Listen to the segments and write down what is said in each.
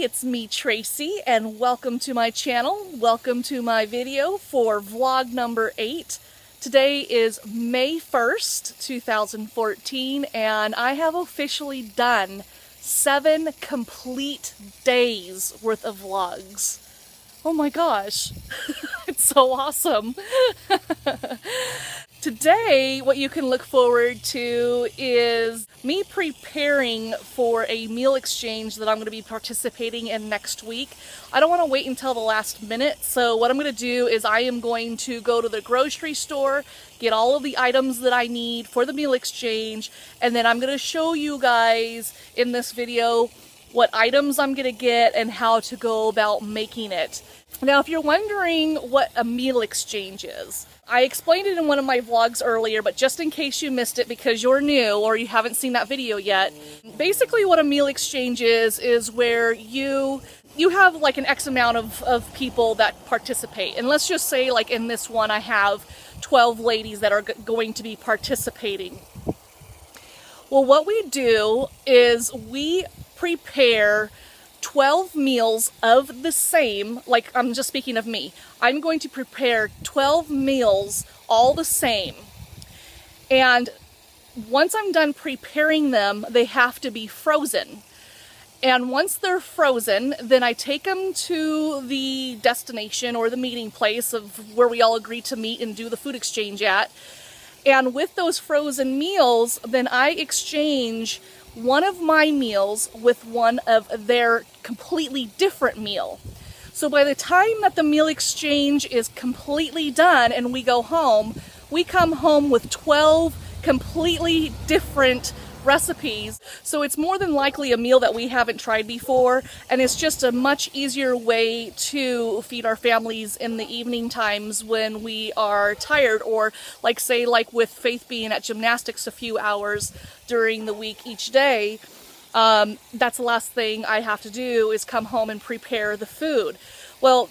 it's me Tracy and welcome to my channel. Welcome to my video for vlog number 8. Today is May 1st, 2014 and I have officially done 7 complete days worth of vlogs. Oh my gosh, it's so awesome. Today, what you can look forward to is me preparing for a meal exchange that I'm going to be participating in next week. I don't want to wait until the last minute, so what I'm going to do is I am going to go to the grocery store, get all of the items that I need for the meal exchange, and then I'm going to show you guys in this video what items I'm going to get and how to go about making it. Now, if you're wondering what a meal exchange is, I explained it in one of my vlogs earlier, but just in case you missed it because you're new or you haven't seen that video yet, basically what a meal exchange is where you have like an X amount of people that participate. And let's just say like in this one I have 12 ladies that are going to be participating. Well, what we do is we prepare 12 meals of the same, like I'm just speaking of me. I'm going to prepare 12 meals all the same. And once I'm done preparing them, they have to be frozen. And once they're frozen, then I take them to the destination or the meeting place of where we all agree to meet and do the food exchange at. And with those frozen meals, then I exchange one of my meals with one of their completely different meal. So by the time that the meal exchange is completely done and we go home, we come home with 12 completely different recipes. So it's more than likely a meal that we haven't tried before, and it's just a much easier way to feed our families in the evening times when we are tired, or like say like with Faith being at gymnastics a few hours during the week each day. That's the last thing I have to do is come home and prepare the food. Well,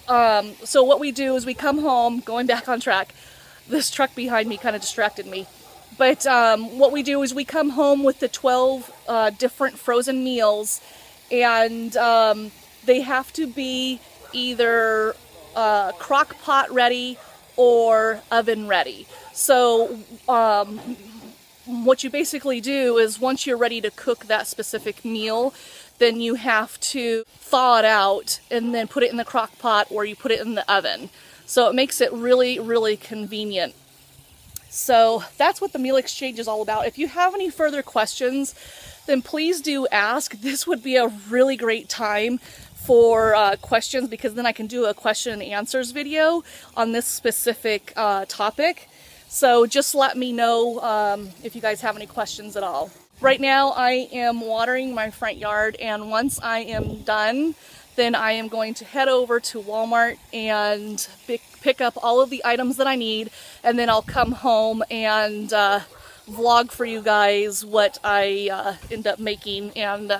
so what we do is we come home, going back on track. This truck behind me kind of distracted me. But what we do is we come home with the 12 different frozen meals, and they have to be either Crockpot ready or oven ready. So what you basically do is once you're ready to cook that specific meal, then you have to thaw it out and then put it in the crock pot or you put it in the oven. So it makes it really, really convenient. So that's what the meal exchange is all about. If you have any further questions, then please do ask. This would be a really great time for questions, because then I can do a question and answers video on this specific topic. So just let me know if you guys have any questions at all. Right now I am watering my front yard, and once I am done, then I am going to head over to Walmart and pick up all of the items that I need, and then I'll come home and vlog for you guys what I end up making and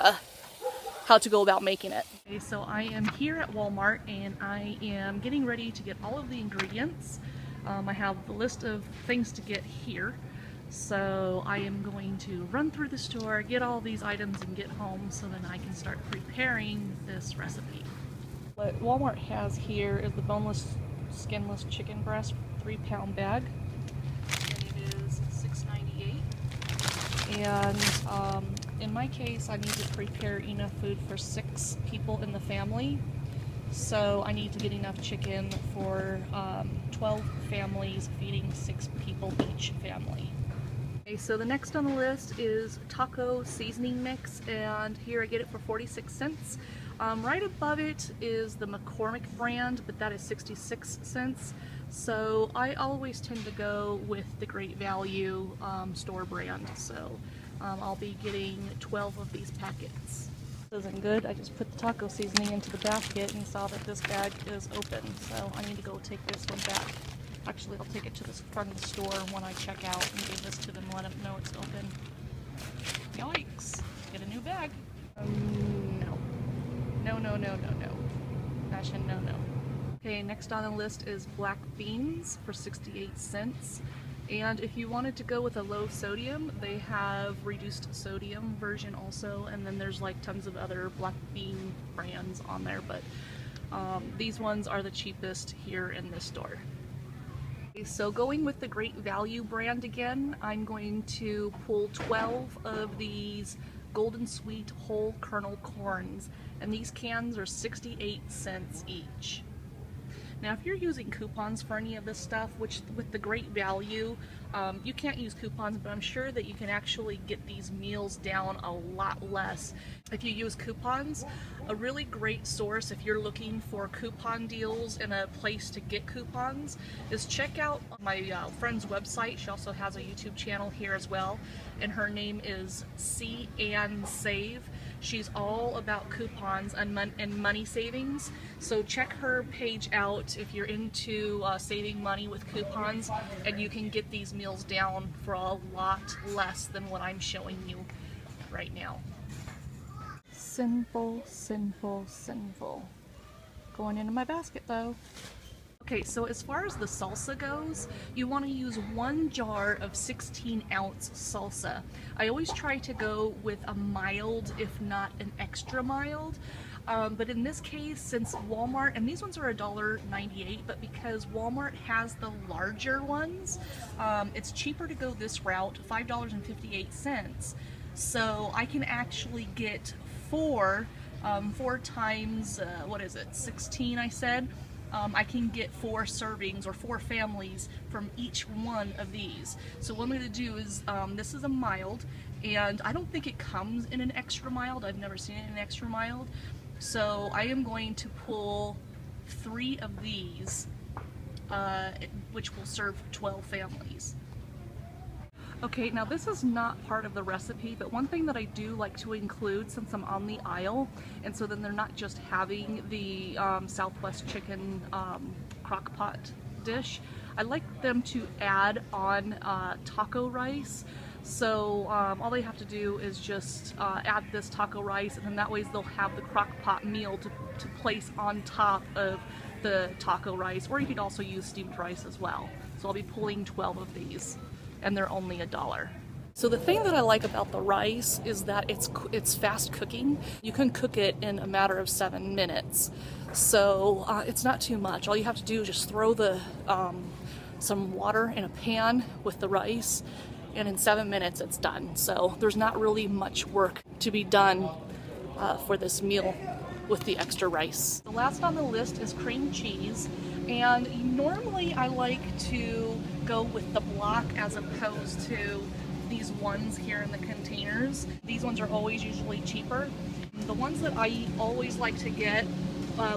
how to go about making it. Okay, so I am here at Walmart and I am getting ready to get all of the ingredients. I have the list of things to get here. So I am going to run through the store, get all these items, and get home so then I can start preparing this recipe. What Walmart has here is the boneless, skinless chicken breast 3-pound bag. And it is $6.98. And in my case, I need to prepare enough food for 6 people in the family. So I need to get enough chicken for 12 families, feeding 6 people each family. Okay, so the next on the list is taco seasoning mix, and here I get it for 46 cents. Right above it is the McCormick brand, but that is 66 cents. So I always tend to go with the Great Value store brand. So I'll be getting 12 of these packets. This isn't good. I just put the taco seasoning into the basket and saw that this bag is open. So I need to go take this one back. Actually, I'll take it to the front of the store when I check out and give this to them, let them know it's open. Yikes. Get a new bag. No. No, no, no, no, no. Fashion, no, no. Okay, next on the list is black beans for 68 cents. And if you wanted to go with a low sodium, they have reduced sodium version also, and then there's like tons of other black bean brands on there, but these ones are the cheapest here in this store. Okay, so going with the Great Value brand again, I'm going to pull 12 of these Golden Sweet whole kernel corns, and these cans are 68 cents each. Now if you're using coupons for any of this stuff, which with the Great Value, you can't use coupons, but I'm sure that you can actually get these meals down a lot less if you use coupons. A really great source if you're looking for coupon deals and a place to get coupons is check out my friend's website. She also has a YouTube channel here as well, and her name is C and Save. She's all about coupons and money savings, so check her page out if you're into saving money with coupons, and you can get these meals down for a lot less than what I'm showing you right now. Sinful, sinful, sinful. Going into my basket though. Okay, so as far as the salsa goes, you want to use 1 jar of 16-ounce salsa. I always try to go with a mild, if not an extra mild. But in this case, since Walmart, and these ones are $1.98, but because Walmart has the larger ones, it's cheaper to go this route, $5.58. So I can actually get 4 times, what is it, 16 I said? I can get 4 servings or 4 families from each one of these. So what I'm going to do is, this is a mild, and I don't think it comes in an extra mild. I've never seen it in an extra mild. So I am going to pull 3 of these, which will serve 12 families. Okay, now this is not part of the recipe, but one thing that I do like to include since I'm on the aisle, and so then they're not just having the Southwest chicken Crockpot dish, I like them to add on taco rice. So all they have to do is just add this taco rice, and then that way they'll have the Crockpot meal to place on top of the taco rice, or you could also use steamed rice as well. So I'll be pulling 12 of these, and they're only $1. So the thing that I like about the rice is that it's fast cooking. You can cook it in a matter of 7 minutes. So it's not too much. All you have to do is just throw the some water in a pan with the rice, and in 7 minutes it's done. So there's not really much work to be done for this meal with the extra rice. The last on the list is cream cheese, and normally I like to go with the block as opposed to these ones here in the containers. These ones are always usually cheaper. The ones that I always like to get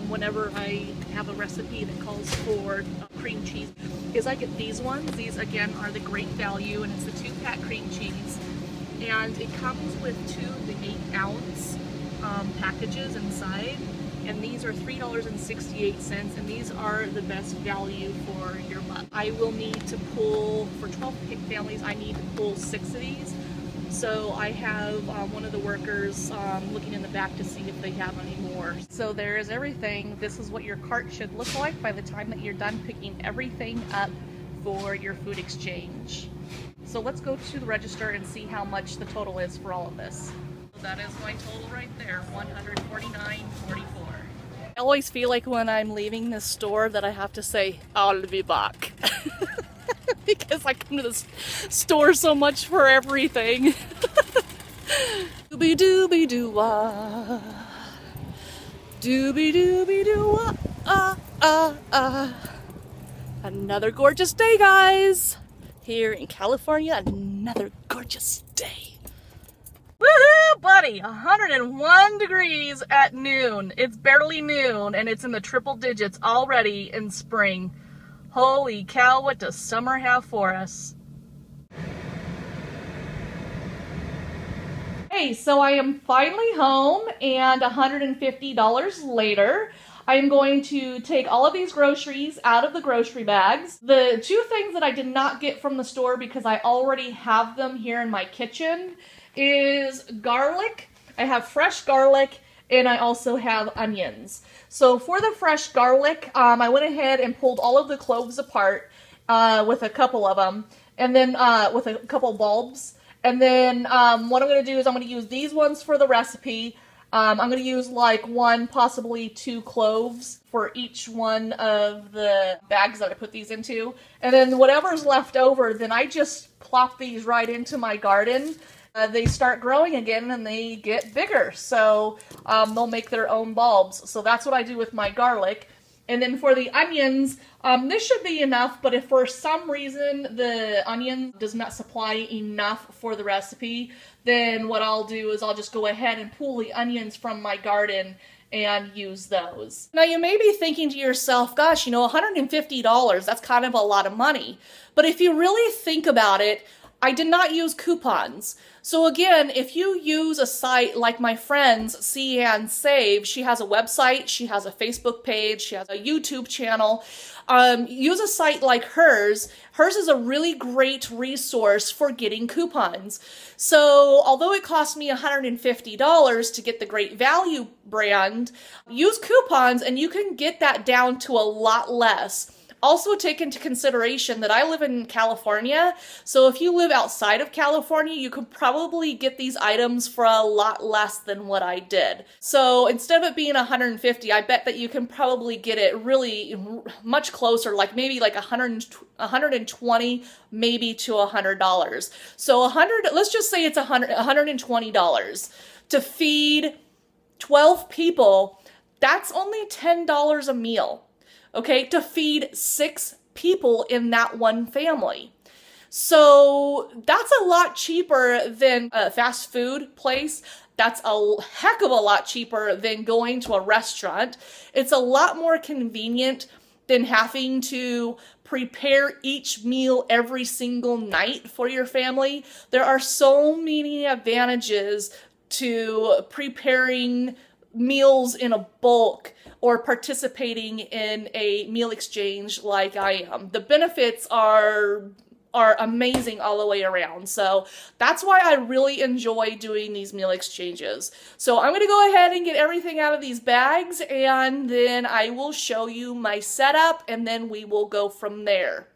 whenever I have a recipe that calls for cream cheese is I get these ones. These again are the Great Value, and it's the 2-pack cream cheese, and it comes with 2 of the 8-ounce packages inside, and these are $3.68, and these are the best value for your buck. I will need to pull, for 12 families, I need to pull 6 of these. So I have one of the workers looking in the back to see if they have any more. So there is everything. This is what your cart should look like by the time that you're done picking everything up for your food exchange. So let's go to the register and see how much the total is for all of this. So that is my total right there, $149.44. I always feel like when I'm leaving this store that I have to say, I'll be back. Because I come to this store so much for everything. Doobie doobie doo wah. Doobie doobie doo wah. Another gorgeous day, guys. Here in California, another gorgeous day. Woohoo, buddy! 101 degrees at noon. It's barely noon, and it's in the triple digits already in spring. Holy cow, what does summer have for us? Hey, so I am finally home, and $150 later, I am going to take all of these groceries out of the grocery bags. The 2 things that I did not get from the store because I already have them here in my kitchen is garlic. I have fresh garlic, and I also have onions. So for the fresh garlic, I went ahead and pulled all of the cloves apart with a couple of them. and then with a couple bulbs. And then what I'm going to do is I'm going to use these ones for the recipe. I'm going to use like 1, possibly 2 cloves for each one of the bags that I put these into. And then whatever's left over, then I just plop these right into my garden. They start growing again and they get bigger. So they'll make their own bulbs. So that's what I do with my garlic. And then for the onions, this should be enough, but if for some reason the onion does not supply enough for the recipe, then what I'll do is I'll just go ahead and pull the onions from my garden and use those. Now you may be thinking to yourself, gosh, you know, $150, that's kind of a lot of money. But if you really think about it, I did not use coupons. So again, if you use a site like my friend's See and Save, she has a website, she has a Facebook page, she has a YouTube channel. Use a site like hers. Hers is a really great resource for getting coupons. So although it cost me $150 to get the Great Value brand, use coupons and you can get that down to a lot less. Also take into consideration that I live in California, so if you live outside of California, you could probably get these items for a lot less than what I did. So instead of it being $150, I bet that you can probably get it really much closer, like maybe like $120, maybe to $100. So let's just say it's $120 to feed 12 people. That's only $10 a meal. Okay, to feed 6 people in that one family. So that's a lot cheaper than a fast food place. That's a heck of a lot cheaper than going to a restaurant. It's a lot more convenient than having to prepare each meal every single night for your family. There are so many advantages to preparing meals in a bulk or participating in a meal exchange like I am. The benefits are amazing all the way around. So that's why I really enjoy doing these meal exchanges. So I'm gonna go ahead and get everything out of these bags and then I will show you my setup and then we will go from there.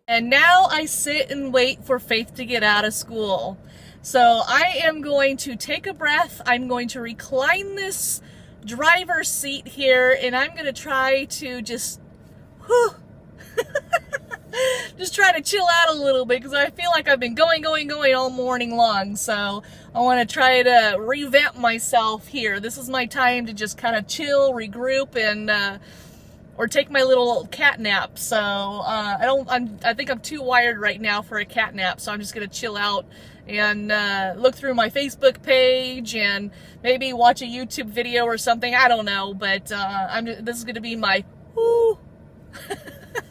And now I sit and wait for Faith to get out of school. So I am going to take a breath. I'm going to recline this driver's seat here and I'm gonna try to just just try to chill out a little bit because I feel like I've been going all morning long. So I want to try to revamp myself here. This is my time to just kind of chill, regroup, and or take my little cat nap. So I think I'm too wired right now for a cat nap, so I'm just gonna chill out and look through my Facebook page and maybe watch a YouTube video or something. I don't know, but this is gonna be my whoo,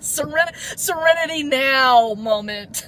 serenity now moment.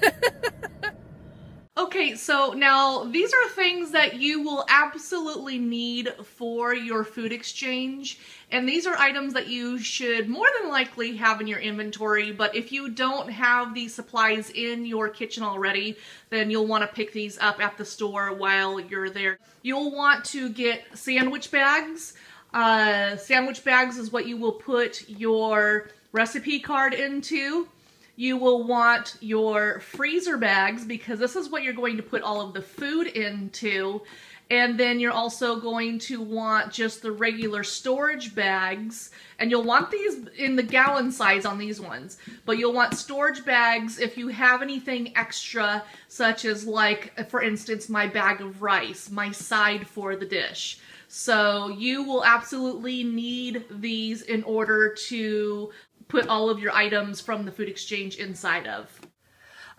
Okay, so now these are things that you will absolutely need for your food exchange, and these are items that you should more than likely have in your inventory, but if you don't have these supplies in your kitchen already, then you'll want to pick these up at the store while you're there. You'll want to get sandwich bags. Sandwich bags is what you will put your recipe card into. You will want your freezer bags because this is what you're going to put all of the food into. And then you're also going to want just the regular storage bags. And you'll want these in the gallon size on these ones. But you'll want storage bags if you have anything extra, such as like, for instance, my bag of rice, my side for the dish. So you will absolutely need these in order to put all of your items from the food exchange inside of.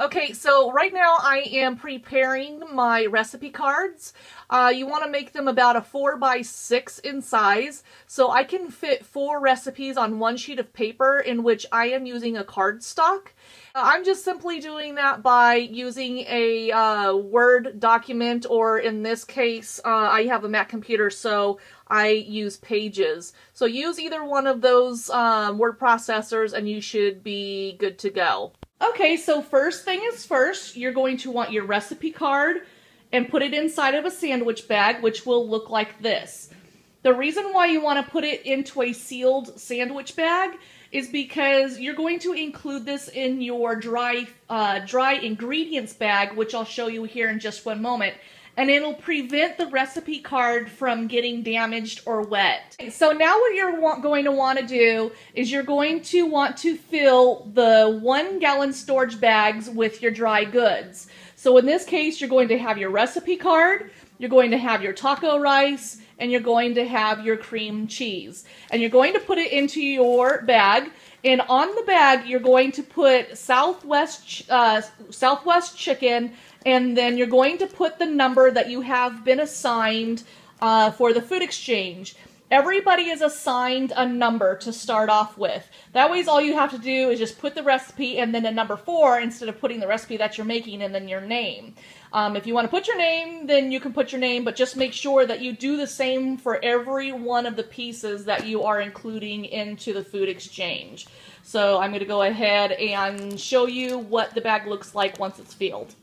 Okay, so right now I am preparing my recipe cards. You want to make them about a 4x6 in size, so I can fit 4 recipes on one sheet of paper in which I am using a cardstock. I'm just simply doing that by using a Word document, or in this case, I have a Mac computer, so I use Pages. So use either one of those word processors and you should be good to go. Okay, so first thing is first, you're going to want your recipe card and put it inside of a sandwich bag, which will look like this. The reason why you want to put it into a sealed sandwich bag is because you're going to include this in your dry ingredients bag, which I'll show you here in just one moment. And it'll prevent the recipe card from getting damaged or wet. So now what you're going to want to do is you're going to want to fill the 1 gallon storage bags with your dry goods. So in this case, you're going to have your recipe card, you're going to have your taco rice, and you're going to have your cream cheese. And you're going to put it into your bag. And on the bag, you're going to put Southwest chicken, and then you're going to put the number that you have been assigned for the food exchange. Everybody is assigned a number to start off with. That way, all you have to do is just put the recipe and then a number 4 instead of putting the recipe that you're making and then your name. If you want to put your name, then you can put your name, but just make sure that you do the same for every one of the pieces that you are including into the food exchange. So I'm going to go ahead and show you what the bag looks like once it's filled.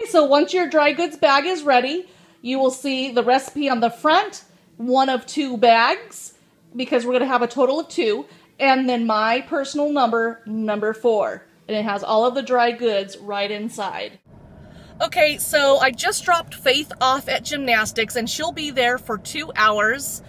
So once your dry goods bag is ready, you will see the recipe on the front, 1 of 2 bags, because we're going to have a total of 2, and then my personal number, number 4. And it has all of the dry goods right inside. Okay, so I just dropped Faith off at gymnastics, and she'll be there for 2 hours.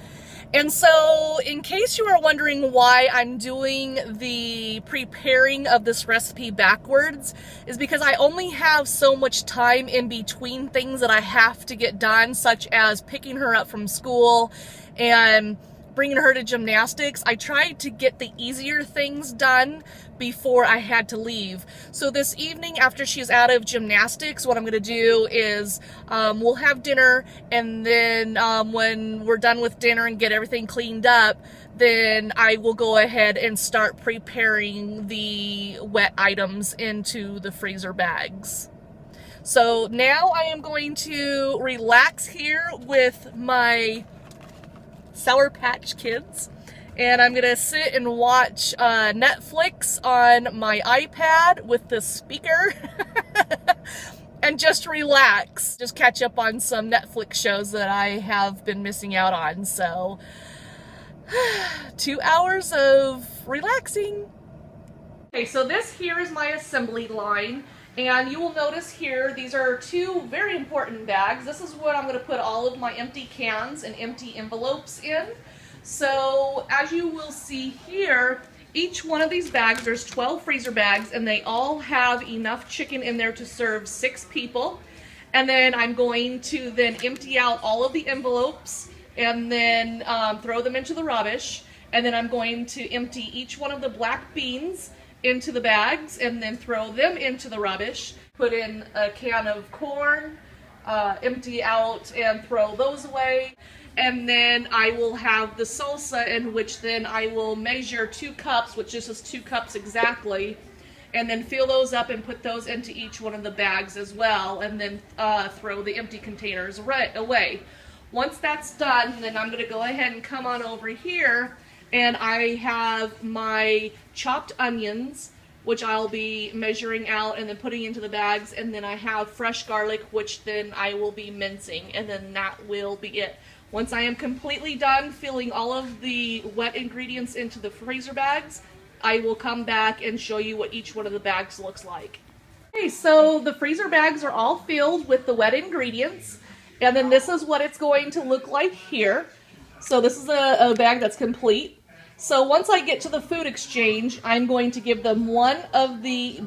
And so, in case you are wondering why I'm doing the preparing of this recipe backwards, is because I only have so much time in between things that I have to get done, such as picking her up from school and bringing her to gymnastics. I tried to get the easier things done before I had to leave. So this evening, after she's out of gymnastics, what I'm going to do is we'll have dinner, and then when we're done with dinner and get everything cleaned up, then I will go ahead and start preparing the wet items into the freezer bags. So now I am going to relax here with my Sour Patch Kids, and I'm gonna sit and watch Netflix on my iPad with the speaker and just relax, just catch up on some Netflix shows that I have been missing out on. So 2 hours of relaxing. Okay, so this here is my assembly line. And you will notice here, these are 2 very important bags. This is what I'm going to put all of my empty cans and empty envelopes in. So as you will see here, each one of these bags, there's 12 freezer bags, and they all have enough chicken in there to serve 6 people. And then I'm going to then empty out all of the envelopes and then throw them into the rubbish. And then I'm going to empty each one of the black beans into the bags and then throw them into the rubbish. Put in a can of corn, empty out and throw those away. And then I will have the salsa, in which then I will measure 2 cups, which is just 2 cups exactly, and then fill those up and put those into each one of the bags as well, and then throw the empty containers away. Once that's done, then I'm going to go ahead and come on over here, and I have my chopped onions, which I'll be measuring out and then putting into the bags, and then I have fresh garlic, which then I will be mincing, and then that will be it. Once I am completely done filling all of the wet ingredients into the freezer bags, I will come back and show you what each one of the bags looks like. Okay, so the freezer bags are all filled with the wet ingredients, and then this is what it's going to look like here. So this is a bag that's complete. So once I get to the food exchange, I'm going to give them 1 of the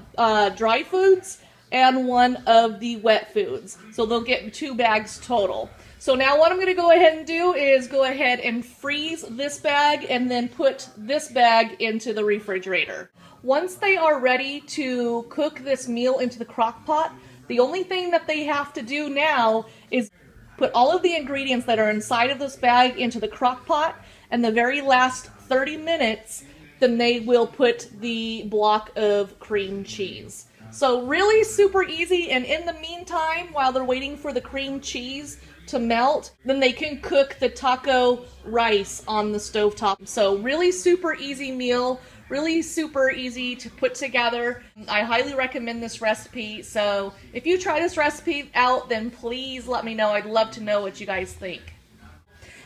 dry foods and 1 of the wet foods. So they'll get 2 bags total. So now what I'm going to go ahead and do is go ahead and freeze this bag and then put this bag into the refrigerator. Once they are ready to cook this meal into the crock pot, the only thing that they have to do now is put all of the ingredients that are inside of this bag into the crock pot, and the very last 30 minutes, then they will put the block of cream cheese. So really super easy, and in the meantime, while they're waiting for the cream cheese to melt, then they can cook the taco rice on the stovetop. So really super easy meal, really super easy to put together. I highly recommend this recipe. So if you try this recipe out, then please let me know. I'd love to know what you guys think.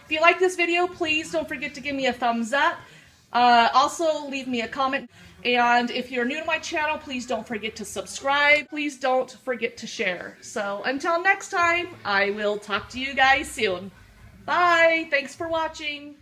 If you like this video, please don't forget to give me a thumbs up. Also, leave me a comment. And if you're new to my channel, please don't forget to subscribe. Please don't forget to share. So until next time, I will talk to you guys soon. Bye! Thanks for watching.